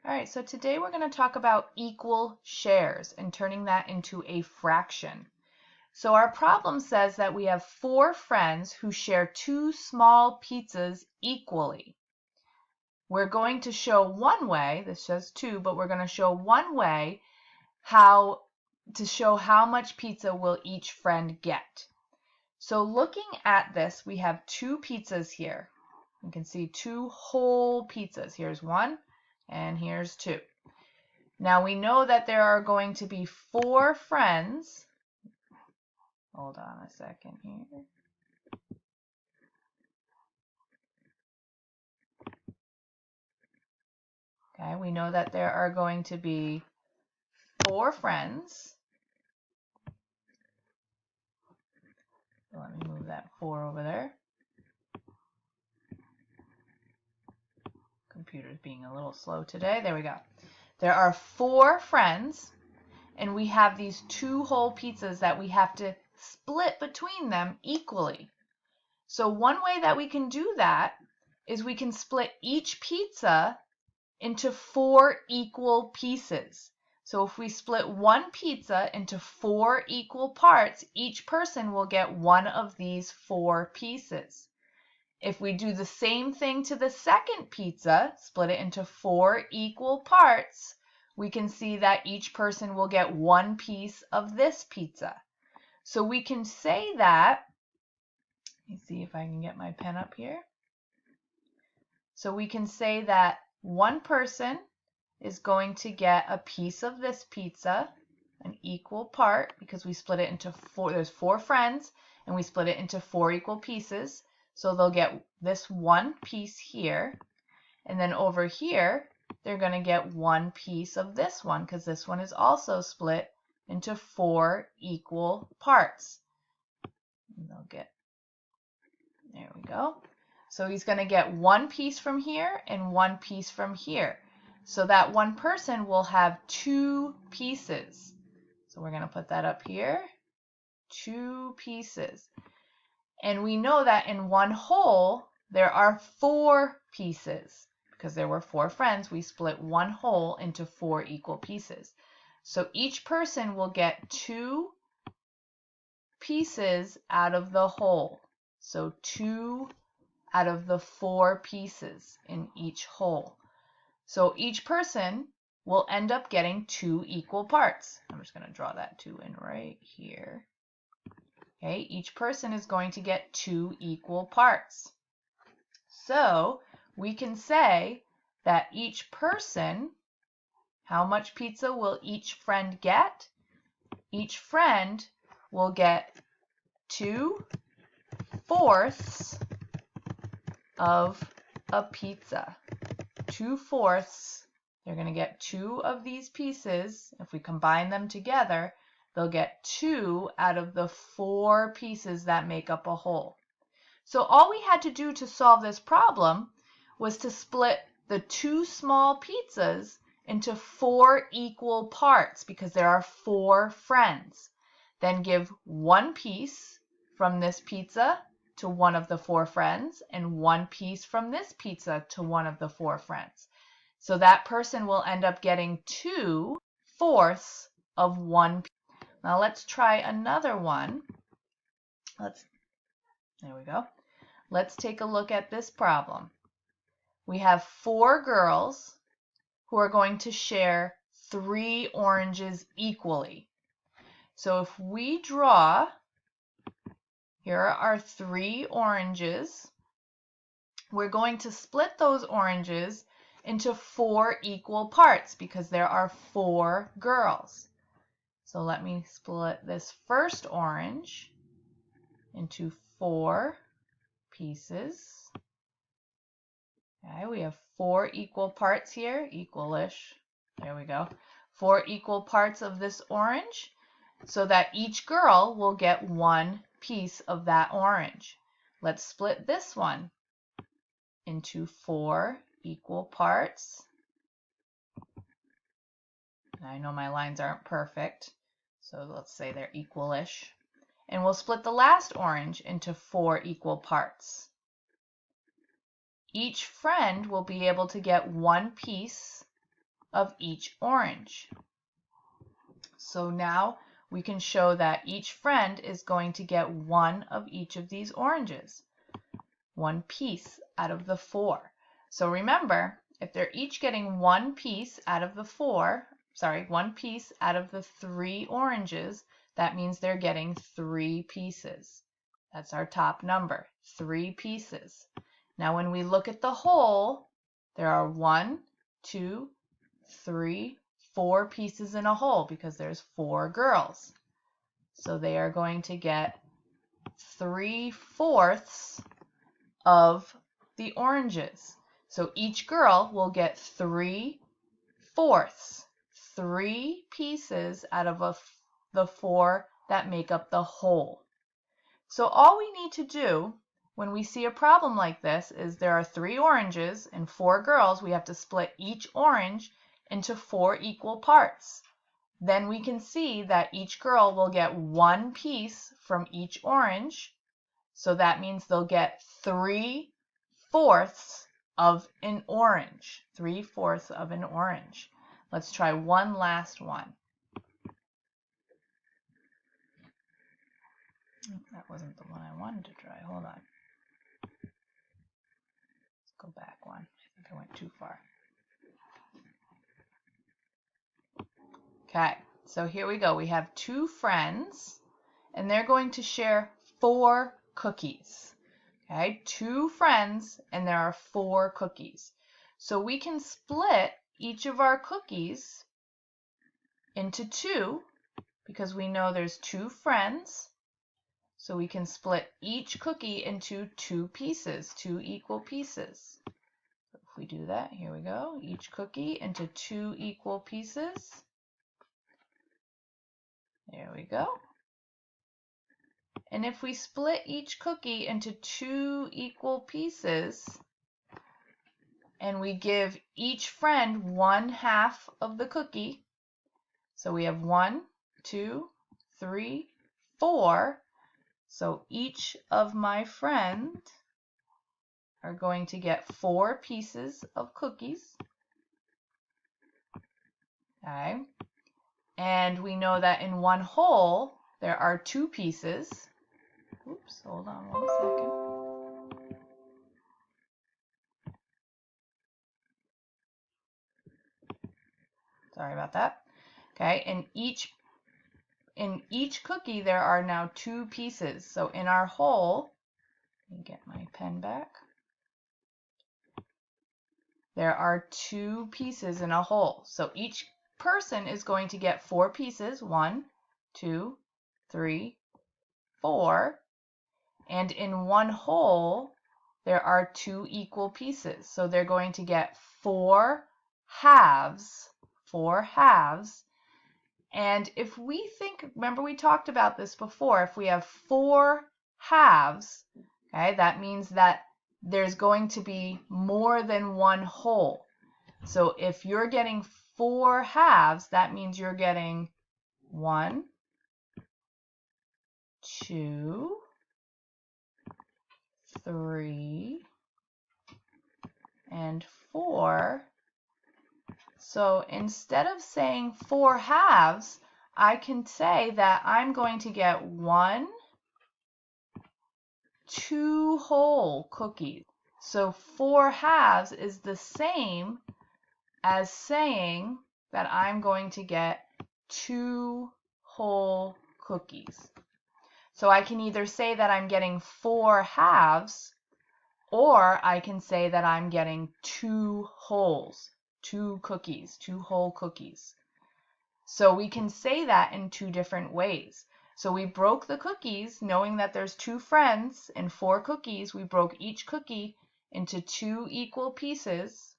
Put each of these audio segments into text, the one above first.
All right, so today we're going to talk about equal shares and turning that into a fraction. So our problem says that we have 4 friends who share 2 small pizzas equally. We're going to show one way, this says 2, but we're going to show one way to show how much pizza will each friend get. So looking at this, we have 2 pizzas here. You can see 2 whole pizzas. Here's 1 and here's 2. Now we know that there are going to be 4 friends. Hold on a second here. Okay, we know that there are going to be 4 friends. So let me move that 4 over there. Computer's being a little slow today. There we go. There are 4 friends, and we have these 2 whole pizzas that we have to split between them equally. So one way that we can do that is we can split each pizza into 4 equal pieces. So if we split one pizza into 4 equal parts, each person will get one of these 4 pieces. If we do the same thing to the second pizza, split it into 4 equal parts, we can see that each person will get one piece of this pizza. So we can say that, let me see if I can get my pen up here. So we can say that one person is going to get a piece of this pizza, an equal part, because we split it into 4, there's 4 friends, and we split it into 4 equal pieces. So they'll get this one piece here, and then over here, they're going to get one piece of this one, because this one is also split into 4 equal parts. And they'll get, there we go. So he's going to get one piece from here and one piece from here. So that one person will have 2 pieces. So we're going to put that up here, 2 pieces. And we know that in one whole, there are 4 pieces. Because there were 4 friends, we split one whole into 4 equal pieces. So each person will get 2 pieces out of the whole. So 2 out of the 4 pieces in each whole. So each person will end up getting 2 equal parts. I'm just going to draw that 2 in right here. Okay, each person is going to get 2 equal parts. So we can say that each person, how much pizza will each friend get? Each friend will get 2/4 of a pizza. 2/4, they're going to get 2 of these pieces. If we combine them together, they'll get 2 out of the 4 pieces that make up a whole. So all we had to do to solve this problem was to split the 2 small pizzas into 4 equal parts because there are 4 friends. Then give one piece from this pizza to one of the 4 friends and one piece from this pizza to one of the 4 friends. So that person will end up getting 2/4 of one piece. Now let's try another one. There we go. Let's take a look at this problem. We have 4 girls who are going to share 3 oranges equally. So if we draw, here are our 3 oranges. We're going to split those oranges into 4 equal parts because there are 4 girls. So let me split this first orange into 4 pieces. Okay, we have 4 equal parts here, equal-ish. There we go. 4 equal parts of this orange so that each girl will get one piece of that orange. Let's split this one into 4 equal parts. I know my lines aren't perfect, so let's say they're equal-ish. And we'll split the last orange into 4 equal parts. Each friend will be able to get one piece of each orange. So now we can show that each friend is going to get one of each of these oranges, one piece out of the 4. So remember, if they're each getting one piece out of the 3 oranges, that means they're getting 3 pieces. That's our top number, 3 pieces. Now when we look at the whole, there are 1, 2, 3, 4 pieces in a whole because there's 4 girls. So they are going to get 3/4 of the oranges. So each girl will get 3/4, 3 pieces out of the 4 that make up the whole. So all we need to do when we see a problem like this is there are 3 oranges and 4 girls. We have to split each orange into 4 equal parts. Then we can see that each girl will get 1 piece from each orange. So that means they'll get 3/4 of an orange. 3/4 of an orange. Let's try one last one. That wasn't the one I wanted to try. Hold on. Let's go back one. I think I went too far. Okay, so here we go. We have 2 friends, and they're going to share 4 cookies. Okay, 2 friends, and there are 4 cookies. So we can split each of our cookies into 2 because we know there's 2 friends. So we can split each cookie into 2 pieces, 2 equal pieces. So if we do that, here we go. Each cookie into 2 equal pieces. There we go. And if we split each cookie into 2 equal pieces, and we give each friend 1/2 of the cookie, so we have 1, 2, 3, 4. So each of my friends are going to get 4 pieces of cookies. Okay. And we know that in one whole, there are 2 pieces. Oops, hold on one second. Sorry about that. Okay, in each cookie, there are now 2 pieces. So in our whole, let me get my pen back. There are 2 pieces in a whole. So each person is going to get 4 pieces. 1, 2, 3, 4. And in one whole, there are 2 equal pieces. So they're going to get 4 halves. 4 halves. And if we think, remember we talked about this before, if we have 4 halves, okay, that means that there's going to be more than one whole. So if you're getting 4 halves, that means you're getting 1, 2, 3, and 4. So instead of saying 4 halves, I can say that I'm going to get 1, 2 whole cookies. So 4 halves is the same as saying that I'm going to get 2 whole cookies. So I can either say that I'm getting 4 halves, or I can say that I'm getting 2 wholes, 2 cookies, 2 whole cookies. So we can say that in 2 different ways. So we broke the cookies, knowing that there's 2 friends and 4 cookies. We broke each cookie into 2 equal pieces,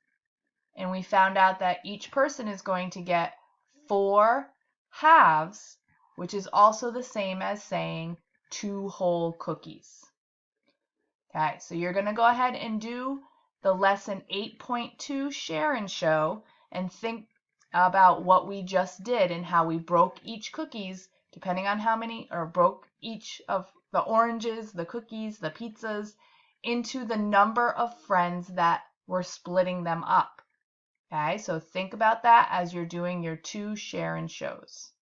and we found out that each person is going to get 4 halves, which is also the same as saying 2 whole cookies. Okay, so you're going to go ahead and do the lesson 8.2 share and show and think about what we just did and how we broke each cookies, depending on how many, or broke each of the oranges, the cookies, the pizzas, into the number of friends that were splitting them up. Okay, so think about that as you're doing your two share and shows.